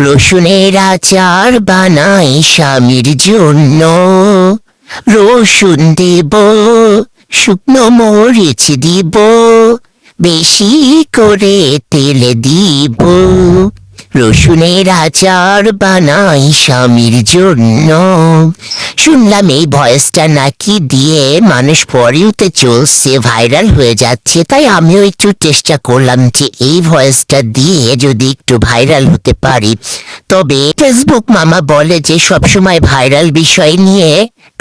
রসুনের আচার বানাই স্বামীর জন্য। রসুন দেব, শুকনো মরিচ দিব, বেশি করে তেল দিব। রসুনের আচার বানাই স্বামীর জন্য। শুনলাম এই ভয়েসটা নাকি দিয়ে মানুষ পরেওতে চলছে, ভাইরাল হয়ে যাচ্ছে, তাই আমিও একটু চেষ্টা করলাম যে এই ভয়েসটা দিয়ে যদি একটু ভাইরাল হতে পারি। তবে ফেসবুক মামা বলে যে সবসময় ভাইরাল বিষয় নিয়ে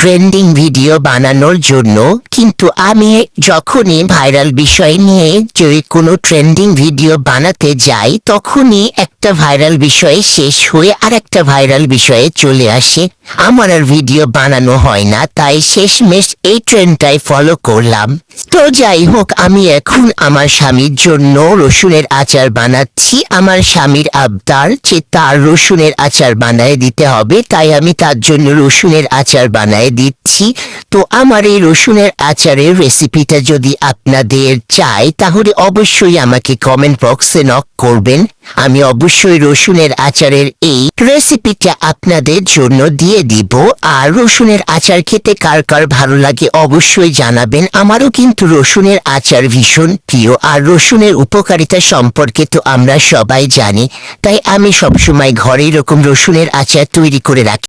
ট্রেন্ডিং ভিডিও বানানোর জন্য, কিন্তু আমি যখনই ভাইরাল বিষয় নিয়ে যদি কোনো ট্রেন্ডিং ভিডিও বানাতে যাই তখনই একটা ভাইরাল বিষয়ে শেষ হয়ে আর একটা ভাইরাল বিষয়ে চলে আসে, আমার আর ভিডিও বানানো হয় না। তাই শেষমেশ এই ট্রেন্ডটাই ফলো করলাম। তো যাই হোক, আমি এখন আমার স্বামীর জন্য রসুনের আচার বানাচ্ছি। আমার স্বামীর আবদার যে তার রসুনের আচার বানায় দিতে হবে, তাই আমি তার জন্য রসুনের আচার বানায় দিচ্ছি। তো আমার এই রসুনের আচারের রেসিপিটা যদি আপনাদের চাই তাহলে অবশ্যই আমাকে কমেন্ট বক্সে নক করবেন। আমি অবশ্যই রসুনের আচারের এই রেসিপিটা আপনাদের জন্য দিয়ে দিব। আর রসুনের আচার খেতে কার কার ভালো লাগে অবশ্যই জানাবেন। আমারও কিন্তু রসুনের আচার ভীষণ প্রিয়, আর রসুনের উপকারিতা সম্পর্কে তো আমরা সবাই জানি, তাই আমি সবসময় ঘরে এরকম রসুনের আচার তৈরি করে রাখি।